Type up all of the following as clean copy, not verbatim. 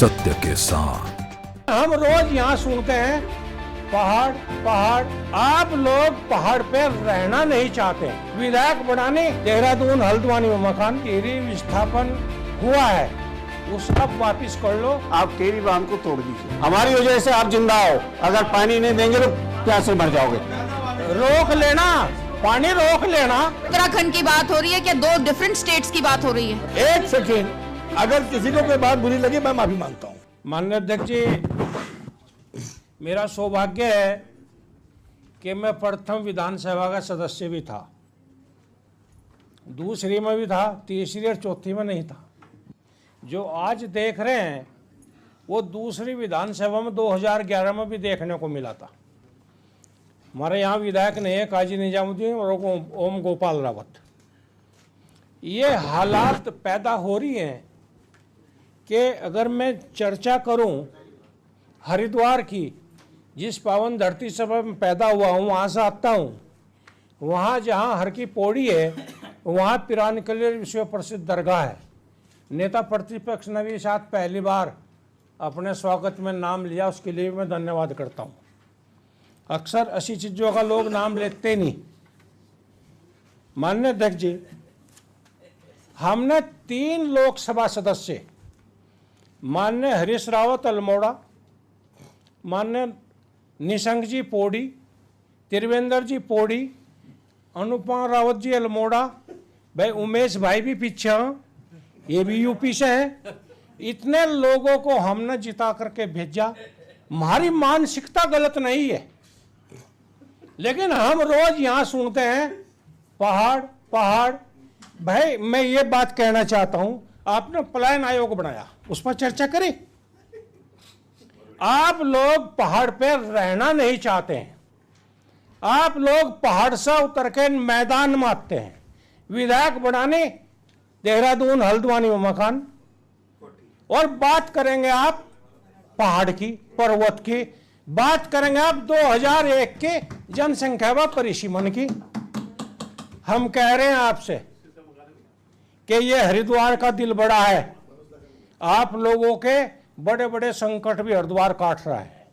सत्य के साथ। हम रोज यहाँ सुनते हैं पहाड़ पहाड़, आप लोग पहाड़ पे रहना नहीं चाहते। विधायक बनाने देहरादून हल्द्वानी में मकान टेरी विस्थापन हुआ है, वो सब वापिस कर लो। आप टेरी बांध को तोड़ दीजिए, हमारी वजह से आप जिंदा हो, अगर पानी नहीं देंगे तो प्यास से मर जाओगे। रोक लेना, पानी रोक लेना। उत्तराखंड की बात हो रही है क्या? दो डिफरेंट स्टेट्स की बात हो रही है। एक सेकेंड, अगर किसी को कोई बात बुरी लगी मैं माफी मांगता हूँ। माननीय अध्यक्ष जी, मेरा सौभाग्य है कि मैं प्रथम विधानसभा का सदस्य भी था, दूसरी में भी था, तीसरी और चौथी में नहीं था। जो आज देख रहे हैं वो दूसरी विधानसभा में 2011 में भी देखने को मिला था। हमारे यहाँ विधायक नहीं है काजी निजामुद्दीन और ओम गोपाल रावत। ये हालात पैदा हो रही हैं कि अगर मैं चर्चा करूं हरिद्वार की, जिस पावन धरती से मैं पैदा हुआ हूं, वहाँ से आता हूँ, वहाँ जहाँ हर की पौड़ी है वहाँ पिरानकलेर विश्व प्रसिद्ध दरगाह है। नेता प्रतिपक्ष ने भी साथ पहली बार अपने स्वागत में नाम लिया, उसके लिए मैं धन्यवाद करता हूँ। अक्सर ऐसी चीज़ों का लोग नाम लेते नहीं। माननीय अध्यक्ष जी, हमने 3 लोकसभा सदस्य माननीय हरीश रावत अल्मोड़ा, माननीय निशंक जी पौड़ी, त्रिवेंद्र जी पौड़ी, अनुपमा रावत जी अल्मोड़ा, भाई उमेश भाई भी पीछे हैं, ये भी यूपी से हैं। इतने लोगों को हमने जिता करके भेजा। हमारी मानसिकता गलत नहीं है, लेकिन हम रोज यहाँ सुनते हैं पहाड़ पहाड़। भाई मैं ये बात कहना चाहता हूं, आपने पलायन आयोग बनाया, उस पर चर्चा करें। आप लोग पहाड़ पे रहना नहीं चाहते हैं, आप लोग पहाड़ से उतर के मैदान में आते हैं। विधायक बनाने देहरादून हल्द्वानी में मकान, और बात करेंगे आप पहाड़ की, पर्वत की, बात करेंगे आप 2001 के जनसंख्या व परिसीमन की। हम कह रहे हैं आपसे कि ये हरिद्वार का दिल बड़ा है, आप लोगों के बड़े बड़े संकट भी हरिद्वार काट रहा है।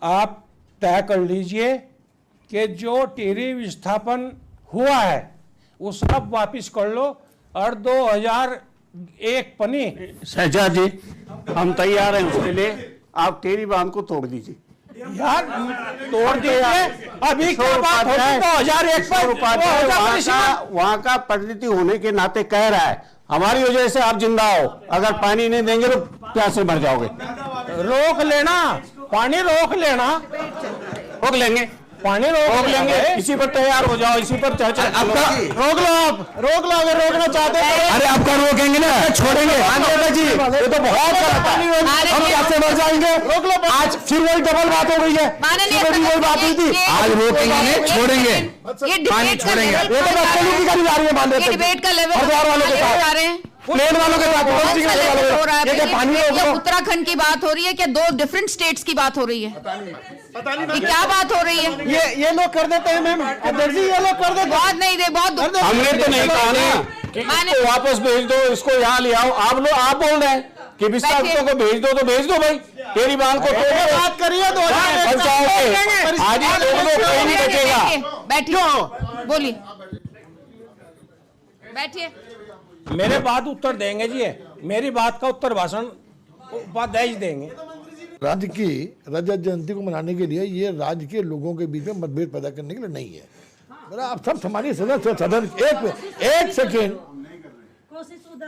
आप तय कर लीजिए कि जो टेरी विस्थापन हुआ है वो सब वापिस कर लो, और 2001 पनी। शहजाद जी, हम तैयार हैं उसके लिए, आप टेरी बांध को तोड़ दीजिए। यार तोड़ दीजिए, अभी क्या बात हो रही है? 2001 पर वहाँ का परिणति होने के नाते कह रहा है, हमारी वजह से आप जिंदा हो, अगर पानी नहीं देंगे तो प्यास से मर जाओगे। रोक लेना, पानी रोक लेना। रोक लेंगे, पानी रोक लेंगे। इसी पर तैयार हो जाओ, इसी पर चर्चा। आपका रोक लो, आप रोक लो, अगर रोकना चाहते हैं। अरे आपका रोकेंगे ना, छोड़ेंगे जी, ये तो बहुत हम कैसे मर जाएंगे। रोक लो, आज फिर वही डबल बात हो गई है, वही बात हुई थी। आज रोकेंगे नहीं, छोड़ेंगे, पानी छोड़ेंगे। ये तो बच्चों की गाड़ी जा रही है, मान लेते हैं डिबेट का लेवल हरिद्वार वालों के साथ, प्लेन वालों के साथ। ये पानी उत्तराखंड की बात हो रही है क्या? दो डिफरेंट स्टेट्स की बात हो रही है। पता नहीं ये क्या बात हो रही है? ये लोग कर देते हैं मैम, अध्यक्ष जी, ये लोग कर देते हैं। बहुत नहीं दे, बहुत हमने तो नहीं कहा ना कि इसको वापस भेज दो, इसको यहाँ ले आओ। आप लोग आप बोल रहे हैं कि विस्थापितों को भेज दो, तो भेज दो भाई। टेरी बांध को बात करिए, 2001 आज ही लोगों को कोई नहीं बचेगा। बैठिए, बोलिए, बैठिए। मेरे बात उत्तर देंगे जी, मेरी बात का उत्तर भाषण उपाध्याय देंगे। राज्य की रजत जयंती को मनाने के लिए ये राज्य के लोगों के बीच में मतभेद पैदा करने के लिए नहीं है। मेरा आप सब हमारी सदस्य सदन एक सेकेंड,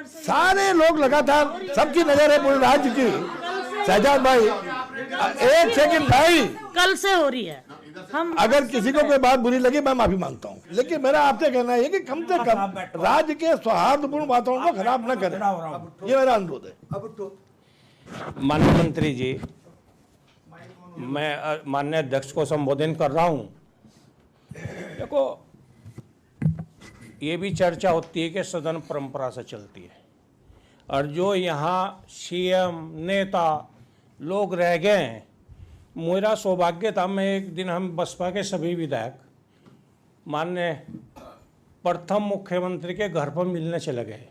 सारे लोग लगातार, सबकी नजर है पूरे राज्य की। शहजाद भाई, एक सेकेंड भाई, कल से हो रही है। हम अगर किसी को कोई बात बुरी लगी मैं माफी मांगता हूँ, लेकिन मेरा आपसे कहना है कि कम से कम राज्य के सौहार्दपूर्ण वातावरण को खराब न करें, ये मेरा अनुरोध है। माननीय मंत्री जी, मैं माननीय अध्यक्ष को संबोधित कर रहा हूँ। देखो, ये भी चर्चा होती है कि सदन परंपरा से चलती है, और जो यहाँ सीएम नेता लोग रह गए हैं, मेरा सौभाग्य था, मैं एक दिन हम बसपा के सभी विधायक माननीय प्रथम मुख्यमंत्री के घर पर मिलने चले गए,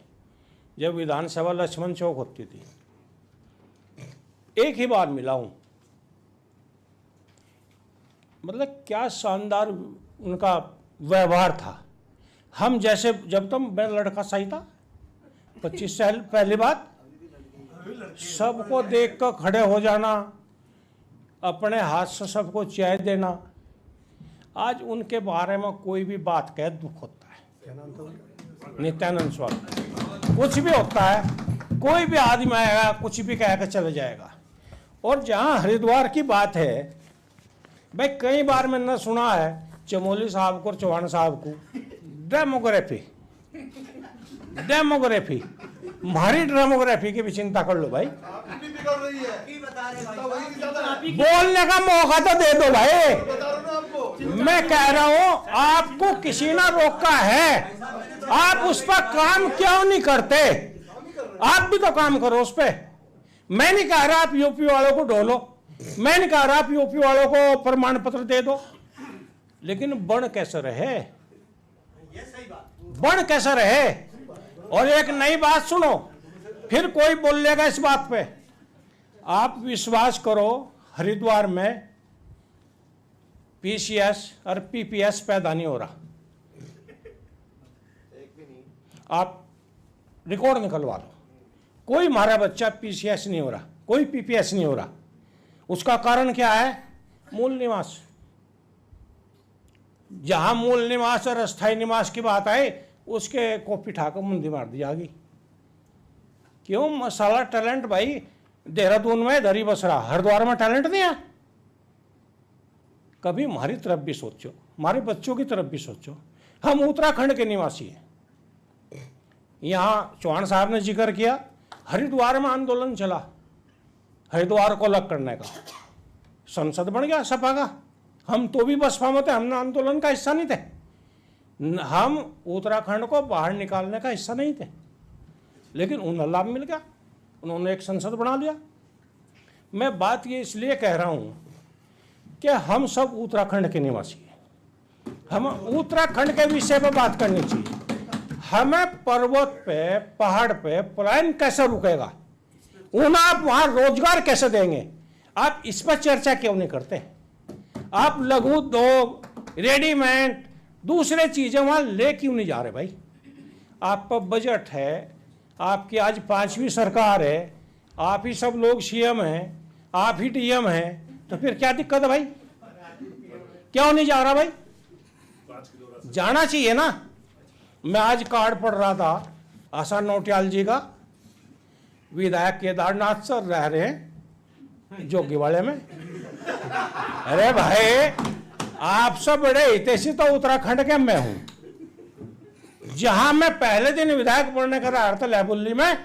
जब विधानसभा लक्ष्मण चौक होती थी। एक ही बार मिला हूं, मतलब क्या शानदार उनका व्यवहार था। हम जैसे जब तक मैं लड़का सही था 25 साल पहली बात, सबको देख कर खड़े हो जाना, अपने हाथ से सबको चाय देना। आज उनके बारे में कोई भी बात कहे दुख होता है। नित्यानंद स्वामी, कुछ भी होता है, कोई भी आदमी आएगा कुछ भी कह कर चले जाएगा। और जहाँ हरिद्वार की बात है भाई, कई बार मैंने सुना है चमोली साहब को और चौहान साहब को डेमोग्राफी हमारी डेमोग्राफी की भी चिंता कर लो भाई। बोलने का मौका तो दे दो भाई। मैं कह रहा हूं आपको किसी ने रोका है, आप उस पर काम क्यों नहीं करते? आप भी तो काम करो उस पर। मैं नहीं कह रहा आप यूपी वालों को ढोलो, मैं नहीं कह रहा आप यूपी वालों को प्रमाण पत्र दे दो, लेकिन बन कैसे रहे, बन कैसे रहे। और एक नई बात सुनो, फिर कोई बोलेगा इस बात पे, आप विश्वास करो हरिद्वार में पीसीएस और पीपीएस पैदा नहीं हो रहा। आप रिकॉर्ड निकलवा लो, कोई हमारा बच्चा पीसीएस नहीं हो रहा, कोई पीपीएस नहीं हो रहा। उसका कारण क्या है? मूल निवास। जहां मूल निवास और अस्थायी निवास की बात आए, उसके कॉपी ठाकर मुंडी मार दी जाएगी। क्यों? मसाला टैलेंट भाई देहरादून में दरी बस रहा, हरिद्वार में टैलेंट नहीं है। कभी हमारी तरफ भी सोचो, हमारे बच्चों की तरफ भी सोचो। हम उत्तराखंड के निवासी हैं। यहाँ चौहान साहब ने जिक्र किया, हरिद्वार में आंदोलन चला हरिद्वार को अलग करने का, संसद बन गया सपा का। हम तो भी बसपा में थे, हमने आंदोलन का हिस्सा नहीं थे। हम उत्तराखंड को बाहर निकालने का हिस्सा नहीं थे, लेकिन उन्हें लाभ मिल गया, उन्होंने एक संसद बना लिया। मैं बात ये इसलिए कह रहा हूं कि हम सब उत्तराखंड के निवासी हैं, हम उत्तराखंड के विषय पर बात करनी चाहिए। हमें पर्वत पे पहाड़ पे पलायन कैसे रुकेगा, उन्हें आप वहां रोजगार कैसे देंगे, आप इस पर चर्चा क्यों नहीं करते? आप लघु उद्योग, रेडीमेड, दूसरे चीजें वहां ले क्यों नहीं जा रहे भाई? आप पर बजट है, आपकी आज 5वीं सरकार है, आप ही सब लोग सीएम हैं, आप ही डीएम हैं, तो फिर क्या दिक्कत है भाई? क्यों नहीं जा रहा भाई? जाना चाहिए ना। मैं आज कार्ड पढ़ रहा था आशा नौटियाल जी का, विधायक केदारनाथ सर रह रहे हैं जोगीवाड़े में। अरे भाई, आप सब बड़े हितैषी तो उत्तराखंड के मैं हूं। जहां मैं पहले दिन विधायक बनने का रहा था लहबुल्ली में,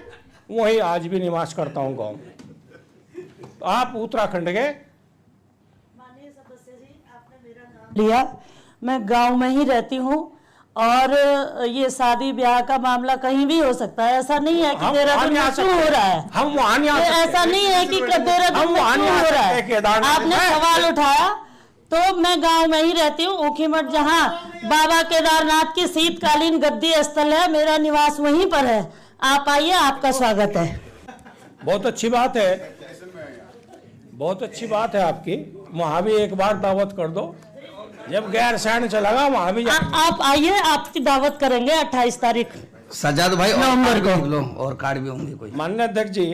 वहीं आज भी निवास करता हूं गांव में। तो आप उत्तराखंड के माननीय सदस्य जी, आपने मेरा नाम लिया, मैं गांव में ही रहती हूं। और ये शादी ब्याह का मामला कहीं भी हो सकता है, ऐसा नहीं है कि देहरादून में क्यों हो रहा है। हम वहां नहीं आ सकते, ऐसा नहीं है कि देहरादून में क्यों हो रहा है। आपने सवाल उठाया तो मैं गांव में ही रहती हूँ, ऊखीमठ, जहाँ बाबा केदारनाथ की शीतकालीन गद्दी स्थल है, मेरा निवास वहीं पर है। आप आइए, आपका स्वागत है। बहुत अच्छी बात है, बहुत अच्छी बात है आपकी। वहां भी एक बार दावत कर दो, जब गैर सैन चलेगा वहां भी आप आइए, आपकी दावत करेंगे 28 तारीख सजाद भाई नवंबर को लो, और कार्ड भी होंगे कोई। माननीय अध्यक्ष जी,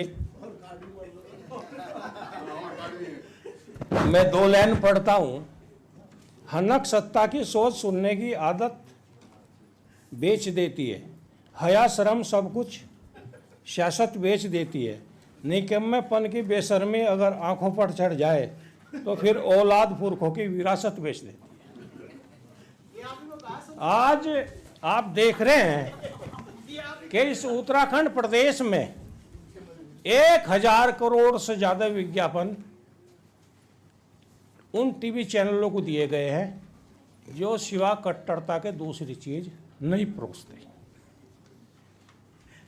मैं 2 लाइन पढ़ता हूं। हनक सत्ता की सोच सुनने की आदत बेच देती है, हया शर्म सब कुछ सियासत बेच देती है। निकम्मेपन की बेशर्मी अगर आंखों पर चढ़ जाए तो फिर औलाद पुरखों की विरासत बेच देती है। आज आप देख रहे हैं कि इस उत्तराखंड प्रदेश में 1000 करोड़ से ज्यादा विज्ञापन उन टीवी चैनलों को दिए गए हैं जो सिवा कट्टरता के दूसरी चीज नहीं परोसते।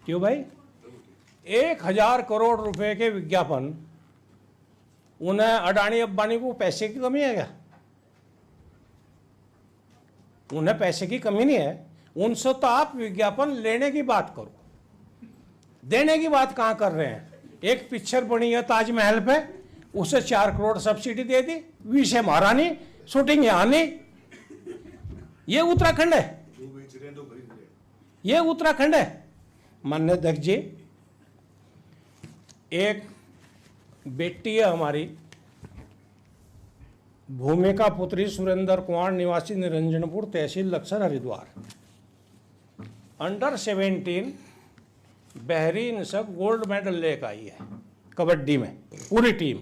क्यों भाई? 1000 करोड़ रुपए के विज्ञापन, उन्हें अडानी अंबानी को पैसे की कमी है क्या? उन्हें पैसे की कमी नहीं है। उनसे तो आप विज्ञापन लेने की बात करो, देने की बात कहां कर रहे हैं? एक पिक्चर बनी है ताजमहल पे, उसे 4 करोड़ सब्सिडी दे दी, विषय महारानी, शूटिंग यहाँ नहीं। ये उत्तराखंड है, ये उत्तराखंड है। माननीय अध्यक्ष जी, एक बेटी है हमारी, भूमिका पुत्री सुरेंद्र कुमार, निवासी निरंजनपुर, तहसील लक्सर, हरिद्वार, अंडर 17 बहरीन सब गोल्ड मेडल लेकर आई है कबड्डी में, पूरी टीम।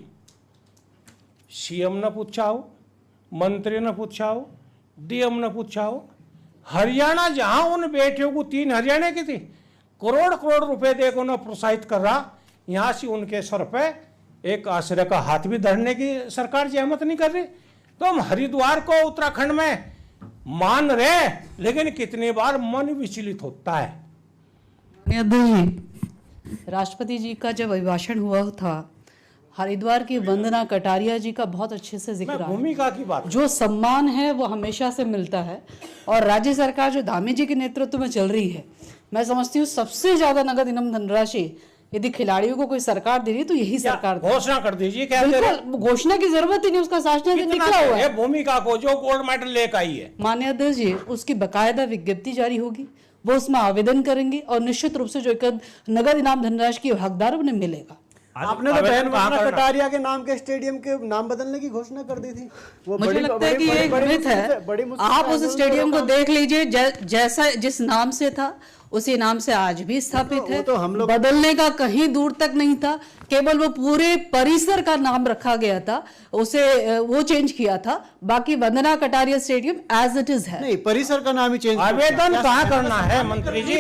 सीएम ने पूछा हो, मंत्री ने पूछा हो, डीएम ने पूछा हो, हरियाणा जहां उन बेटियों को 3 हरियाणा की थी, करोड़ करोड़ रुपए देकर उन्हें प्रोत्साहित कर रहा, यहां से उनके सर पे एक आश्रय का हाथ भी धरने की सरकार जहमत नहीं कर रही। तो हम हरिद्वार को उत्तराखंड में मान रहे, लेकिन कितनी बार मन विचलित होता है। राष्ट्रपति जी का जब अभिभाषण हुआ था, हरिद्वार की वंदना कटारिया जी का बहुत अच्छे से जिक्र आया। भूमिका की बात, जो सम्मान है वो हमेशा से मिलता है, और राज्य सरकार जो धामी जी के नेतृत्व में चल रही है, मैं समझती हूँ सबसे ज्यादा नगद इनाम धनराशि यदि खिलाड़ियों को कोई सरकार दे रही तो यही सरकार घोषणा कर दीजिए। क्या घोषणा की जरूरत ही नहीं, उसका शासन निकला हुआ है। भूमिका को जो गोल्ड मेडल लेकर आई है, माननीय अध्यक्ष जी, उसकी बकायदा विज्ञप्ति जारी होगी, वो उसमें आवेदन करेंगे और निश्चित रूप से जो एक नगद इनाम धनराशि की हकदार उन्हें मिलेगा। आपने तो बहन वंदना कटारिया के नाम के स्टेडियम के नाम बदलने की घोषणा कर दी थी। वो मुझे लगता है कि ये एक मिथ है। आप उस स्टेडियम को देख लीजिए, जैसा जिस नाम से था उसी नाम से आज भी स्थापित है। तो हम लोग बदलने का कहीं दूर तक नहीं था, केवल वो पूरे परिसर का नाम रखा गया था, उसे वो चेंज किया था। बाकी Vandana Kataria stadium as it is है। नहीं, परिसर का नाम ही चेंज। आवेदन कहाँ करना है मंत्री ji?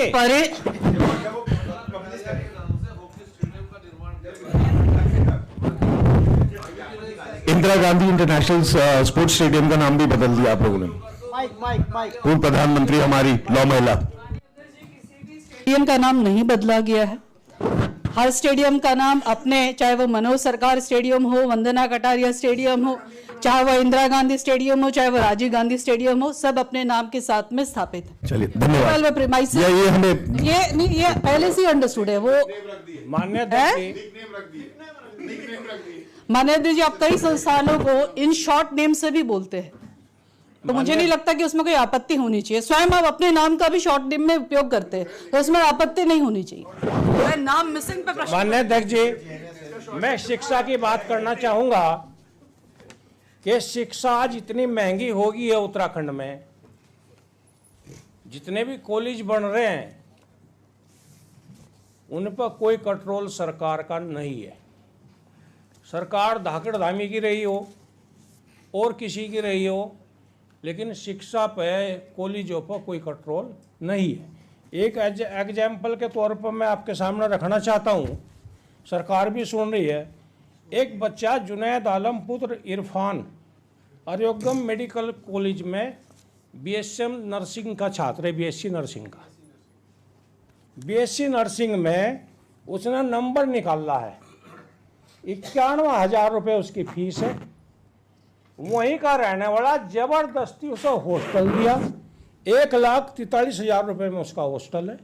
Indira Gandhi International Sports Stadium का नाम भी बदल दिया आप लोगों ने। पूर्व प्रधानमंत्री हमारी लौ महिला। स्टेडियम का नाम नहीं बदला गया है। हर स्टेडियम का नाम अपने, चाहे वो मनोज सरकार स्टेडियम हो, वंदना कटारिया स्टेडियम हो, चाहे वो इंदिरा गांधी स्टेडियम हो, चाहे वो राजीव गांधी स्टेडियम हो, सब अपने नाम के साथ में स्थापित है। चलिए धन्यवाद। ये हमें ये पहले से अंडरस्टूड है। वो मान्य जी, आप कई संस्थानों को इन शॉर्ट नेम से भी बोलते हैं, तो मुझे नहीं लगता कि उसमें कोई आपत्ति होनी चाहिए। स्वयं आप अपने नाम का भी शॉर्ट नेम में उपयोग करते हैं, तो उसमें आपत्ति नहीं होनी चाहिए। नाम मिसिंग पे प्रश्न। माननीय अध्यक्ष जी, मैं शिक्षा की बात करना चाहूंगा कि शिक्षा आज इतनी महंगी हो गई है उत्तराखंड में, जितने भी कॉलेज बन रहे हैं उन पर कोई कंट्रोल सरकार का नहीं है। सरकार धाकड़ धामी की रही हो और किसी की रही हो, लेकिन शिक्षा पे, कॉलेजों पर कोई कंट्रोल नहीं है। एक एग्जाम्पल के तौर पर मैं आपके सामने रखना चाहता हूँ, सरकार भी सुन रही है। एक बच्चा जुनैद आलम पुत्र इरफान आर्योगम मेडिकल कॉलेज में बीएससी नर्सिंग का छात्र है, बीएससी नर्सिंग का। बीएससी नर्सिंग में उसने नंबर निकाला है, 91,000 रुपये उसकी फीस है। वहीं का रहने वाला, जबरदस्ती उसे हॉस्टल दिया, 1,43,000 रुपये में उसका हॉस्टल है।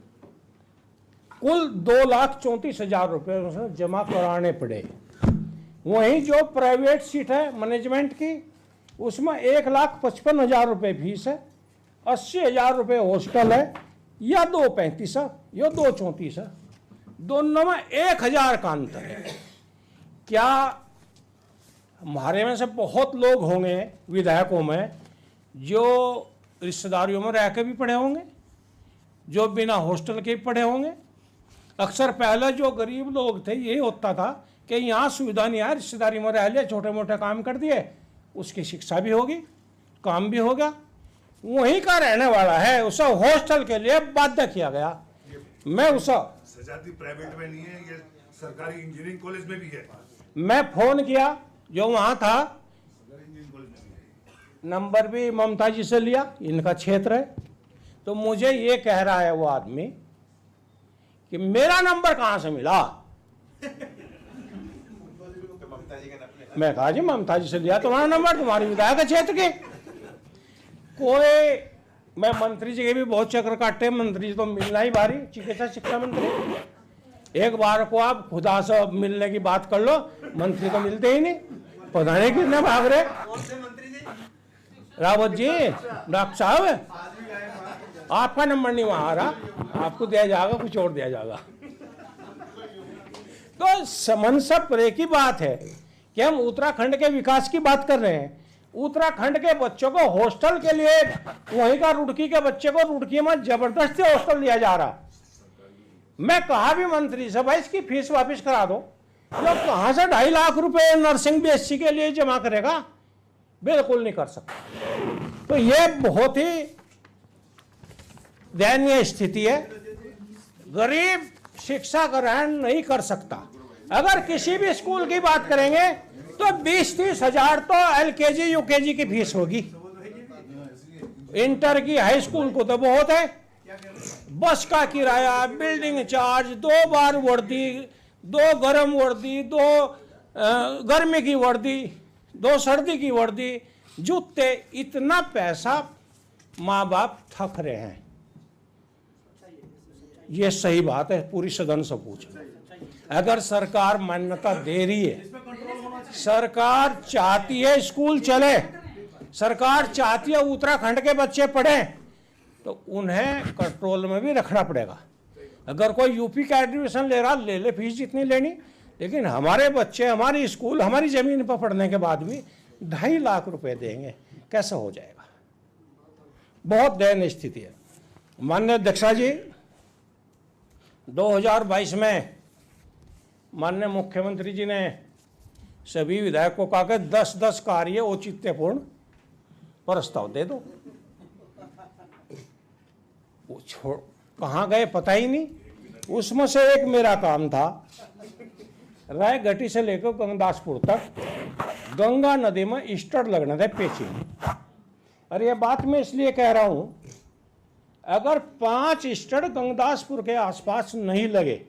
कुल 2,34,000 रुपये उसने जमा कराने पड़े। वहीं जो प्राइवेट सीट है मैनेजमेंट की, उसमें 1,55,000 रुपये फीस है, 80,000 रुपये हॉस्टल है, या 2,35 है या 2,34 है, दोनों में 1,000 का अंतर है। क्या हमारे में से बहुत लोग होंगे विधायकों में जो रिश्तेदारियों में रह के भी पढ़े होंगे, जो बिना हॉस्टल के भी पढ़े होंगे। अक्सर पहले जो गरीब लोग थे, यही होता था कि यहाँ सुविधा नहीं है, रिश्तेदारी में रह लिया, छोटे मोटे काम कर दिए, उसकी शिक्षा भी होगी, काम भी होगा। वहीं का रहने वाला है, उसे हॉस्टल के लिए बाध्य किया गया। मैं उसे सजाती प्राइवेट में नहीं है, ये सरकारी इंजीनियरिंग कॉलेज में भी है। मैं फोन किया, जो वहां था, नंबर भी ममता जी से लिया, इनका क्षेत्र है। तो मुझे ये कह रहा है वो आदमी कि मेरा नंबर कहां से मिला। मैं कहा जी ममता जी से लिया तुम्हारा नंबर, तुम्हारी विधायक क्षेत्र के। कोई, मैं मंत्री जी के भी बहुत चक्कर काटे, मंत्री जी तो मिलना ही भारी, चिकित्सा शिक्षा मंत्री। एक बार को आप खुदा से मिलने की बात कर लो, मंत्री तो मिलते ही नहीं, पता नहीं कितने भाग रहे। रावत जी, डॉक्टर साहब, आपका नंबर नहीं वहां आ रहा, आपको दिया जाएगा, कुछ और दिया जाएगा। तो समन्वय रे की बात है कि हम उत्तराखंड के विकास की बात कर रहे हैं। उत्तराखंड के बच्चों को हॉस्टल के लिए, वहीं का रुड़की के बच्चे को रुड़की में जबरदस्ती हॉस्टल दिया जा रहा। मैं कहा भी मंत्री से, भाई इसकी फीस वापस करा दो। जो कहां से 2.5 लाख रुपए नर्सिंग बीएससी के लिए जमा करेगा? बिल्कुल नहीं कर सकता। तो ये बहुत ही दयनीय स्थिति है। गरीब शिक्षा ग्रहण नहीं कर सकता। अगर किसी भी स्कूल की बात करेंगे तो 20-30 हजार तो एलकेजी यूकेजी की फीस होगी। इंटर की, हाई स्कूल को तो बहुत है। बस का किराया, बिल्डिंग चार्ज, 2 बार वर्दी, 2 गर्म वर्दी, 2 गर्मी की वर्दी, 2 सर्दी की वर्दी, जूते, इतना पैसा माँ बाप थक रहे हैं। ये सही बात है, पूरी सदन से पूछ। अगर सरकार मान्यता दे रही है, सरकार चाहती है स्कूल चले, सरकार चाहती है उत्तराखंड के बच्चे पढ़ें, तो उन्हें कंट्रोल में भी रखना पड़ेगा। अगर कोई यूपी का एडमिशन ले रहा, ले ले फीस जितनी लेनी, लेकिन हमारे बच्चे हमारी स्कूल, हमारी जमीन पर पढ़ने के बाद भी 2.5 लाख रुपए देंगे, कैसे हो जाएगा? बहुत दयनीय स्थिति है। माननीय अध्यक्षा जी, 2022 में माननीय मुख्यमंत्री जी ने सभी विधायकों को कहा कि 10-10 कार्य औचित्यपूर्ण प्रस्ताव दे दो। वो छोड़ कहाँ गए पता ही नहीं। उसमें से एक मेरा काम था, रायगढ़ी से लेकर गंगदासपुर तक गंगा नदी में स्टड लगना था, पेचिंग। और ये बात मैं इसलिए कह रहा हूं, अगर 5 स्टड गंगदासपुर के आसपास नहीं लगे,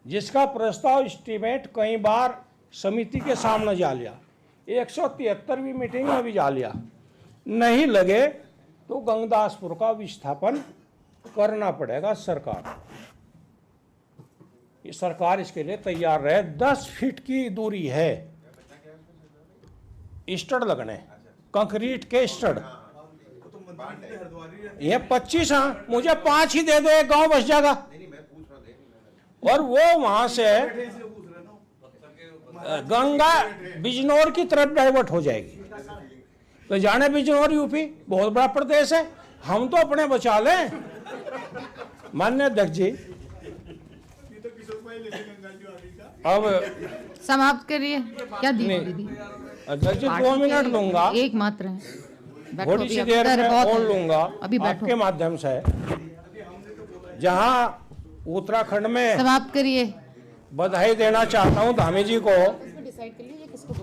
जिसका प्रस्ताव एस्टीमेट कई बार समिति के सामने जा लिया, 173वीं मीटिंग में भी जा लिया, नहीं लगे तो गंगदासपुर का विस्थापन करना पड़ेगा सरकार। ये सरकार इसके लिए तैयार रहे। 10 फीट की दूरी है स्टड लगने, कंक्रीट के स्टड। ये 25, हाँ, मुझे 5 ही दे दो, एक गांव बस जाएगा। और वो वहां से गंगा बिजनौर की तरफ डाइवर्ट हो जाएगी। तो जाने बिजनौर यूपी बहुत बड़ा प्रदेश है, हम तो अपने बचा लें। माननीय अध्यक्ष जी, अब समाप्त करिए। क्या दीदी? अध्यक्ष जी 2 मिनट दूंगा, एक मात्र है, थोड़ी सी देर में और लूंगा आपके माध्यम से। जहां उत्तराखंड में, समाप्त करिए। बधाई देना चाहता हूं धामी जी को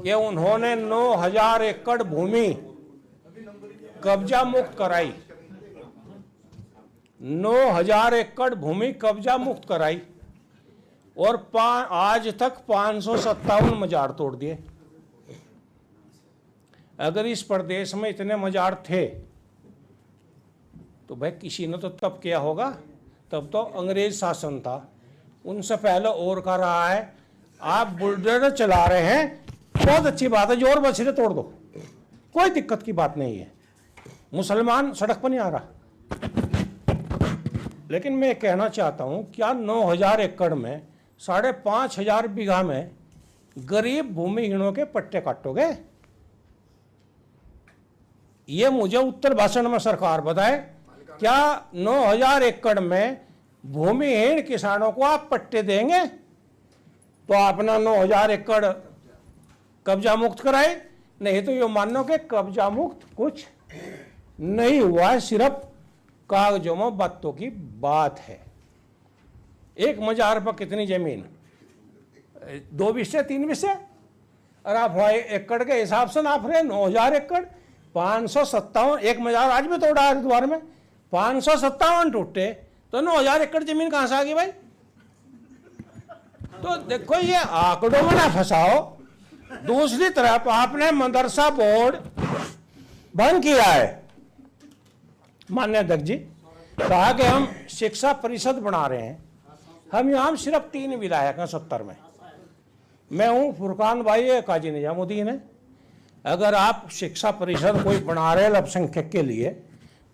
कि उन्होंने 9000 एकड़ भूमि कब्जा मुक्त कराई। 9000 एकड़ भूमि कब्जा मुक्त कराई और आज तक 557 मजार तोड़ दिए। अगर इस प्रदेश में इतने मजार थे तो भाई किसी ने तो तब किया होगा, तब तो अंग्रेज शासन था, उनसे पहले और का रहा है। आप बुलडोजर चला रहे हैं, बहुत अच्छी बात है, जोर बछड़े तोड़ दो, कोई दिक्कत की बात नहीं है। मुसलमान सड़क पर नहीं आ रहा। लेकिन मैं कहना चाहता हूं, क्या 9000 एकड़ में 5500 बीघा में गरीब भूमिहीनों के पट्टे काटोगे? ये मुझे उत्तर भाषण में सरकार बताए, क्या 9000 एकड़ में भूमिहीन किसानों को आप पट्टे देंगे? तो आपने 9000 एकड़ कब्जा मुक्त कराए, नहीं तो ये मानो कि कब्जा मुक्त कुछ नहीं हुआ है, सिर्फ कागजों में बातों की बात है। एक मजार पर कितनी जमीन? 2 विषय 3 विषय, और आप एकड़ के हिसाब से नाप रहे 9000 एकड़। 557, एक मजार आज भी तोड़ा हरिद्वार में, 557 टूटे, तो 9000 एकड़ जमीन कहां से आ गई भाई? तो देखो, ये आंकड़ों में ना फंसाओ। दूसरी तरफ आपने मदरसा बोर्ड बंद किया है। माननीय अध्यक्ष जी, कहा कि हम शिक्षा परिषद बना रहे हैं, हम यहाँ सिर्फ 3 विधायक हैं 70 में। मैं हूँ फुरकान भाई है, काजी निजामुद्दीन है। अगर आप शिक्षा परिषद कोई बना रहे हैं अल्पसंख्यक के लिए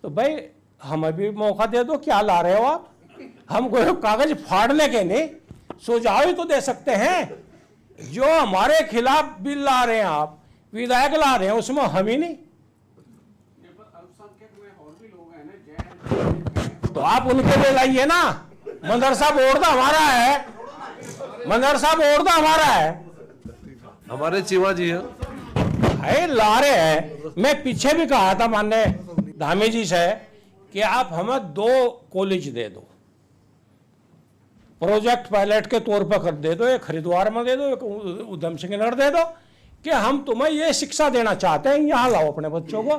तो भाई हमें भी मौका दे दो। क्या ला रहे हो आप? हम कोई कागज फाड़ने के नहीं, सुझाव ही तो दे सकते हैं। जो हमारे खिलाफ बिल ला रहे हैं आप, विधायक ला रहे हैं, उसमें हम ही नहीं। तो आप उनके लिए लाइए ना। मदरसा बोर्ड तो हमारा है, मदरसा बोर्ड तो हमारा है, हमारे चिवा जी है ला रहे हैं। मैं पीछे भी कहा था माननीय धामी जी से कि आप हमें 2 कॉलेज दे दो, प्रोजेक्ट पायलट के तौर पर कर दे दो, एक हरिद्वार में दे दो, एक उधम सिंह नगर दे दो, कि हम तुम्हें ये शिक्षा देना चाहते हैं, यहाँ लाओ अपने बच्चों को।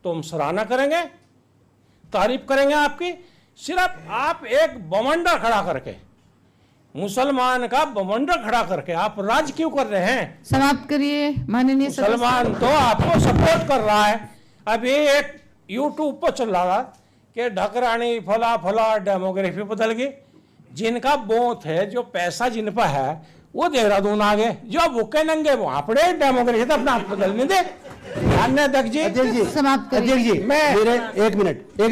तो हम सराहना करेंगे, तारीफ करेंगे आपकी। सिर्फ आप एक बवंडर खड़ा करके, मुसलमान का बवंडर खड़ा करके आप राज क्यों कर रहे हैं? समाप्त करिए माननीय सदस्य। मुसलमान तो आपको सपोर्ट कर रहा है। अभी एक यूट्यूब पर चल रहा कि ढकरानी फला फला डेमोग्राफी बदल गई। जिनका बोथ है, जो पैसा जिन पर है, वो देहरादून आ गए, जो भूखे नंगे वहां पड़े डेमोग्राफी तो अपना बदलने दे। अध्यक्ष जी समाप्त करिए। अध्यक्ष जी मैं मेरे एक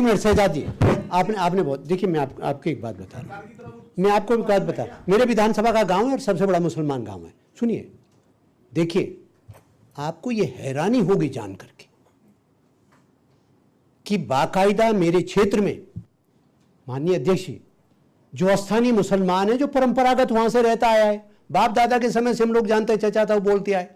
मिनट शहजाद जी, आपने बहुत देखिए, मैं आपको एक बात बता रहा हूं, मैं आपको एक बात बता, मेरे विधानसभा का गांव है और सबसे बड़ा मुसलमान गांव है। सुनिए, देखिए, आपको ये हैरानी होगी जान करके कि बाकायदा मेरे क्षेत्र में माननीय अध्यक्ष जी, जो स्थानीय मुसलमान है, जो परंपरागत वहां से रहता आया है, बाप दादा के समय से हम लोग जानते, चचा था वो बोलते आए,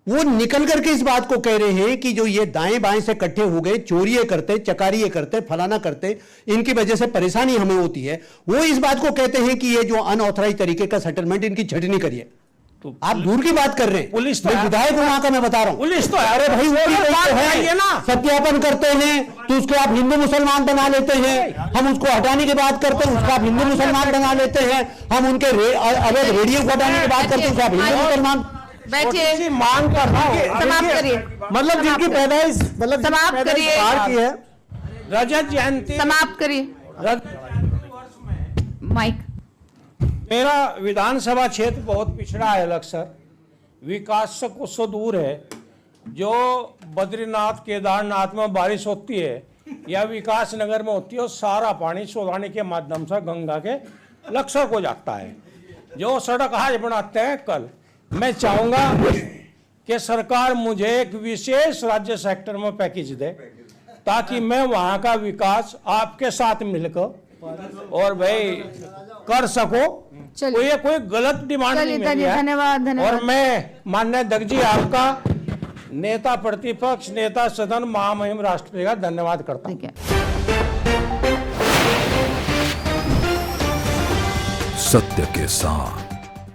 वो निकल करके इस बात को कह रहे हैं कि जो ये दाएं बाएं से इकट्ठे हो गए, चोरिये करते, चकारिये करते, फलाना करते, इनकी वजह से परेशानी हमें होती है। वो इस बात को कहते हैं कि ये जो अनऑथराइज तरीके का सेटलमेंट, इनकी छटनी करिए। तो आप दूर की बात कर रहे हैं, पुलिस तो विधायक वहां का मैं बता रहा हूं, पुलिस तो अरे भाई वो है ना, सत्यापन करते हैं तो उसको आप हिंदू मुसलमान बना लेते हैं, हम उसको हटाने की बात करते हैं उसको आप हिंदू मुसलमान बना लेते हैं, हम उनके अवैध रेडियो को हटाने की बात करते हैं उसको आप हिंदू मुसलमान। बैठिए, मांग कर रहा हूं, समाप्त करिए। मतलब जिनकी पैदाइश, मतलब समाप्त करिए। बाहर की है, रजत जयंती समाप्त करिए। माइक। मेरा विधानसभा क्षेत्र बहुत पिछड़ा है अक्सर, विकास से कुछ सौ दूर है। जो बद्रीनाथ केदारनाथ में बारिश होती है या विकास नगर में होती है, वो सारा पानी सोलानी के माध्यम से गंगा के लक्सर को जाता है। जो सड़क आज बनाते हैं, कल मैं चाहूंगा कि सरकार मुझे एक विशेष राज्य सेक्टर में पैकेज दे, ताकि मैं वहां का विकास आपके साथ मिलकर और भाई कर सको। कोई गलत डिमांड नहीं मेरी है। धन्यवाद। और मैं माननीय अध्यक्ष जी, आपका नेता प्रतिपक्ष, नेता सदन, महामहिम राष्ट्रपति का धन्यवाद करता हूँ। सत्य के साथ।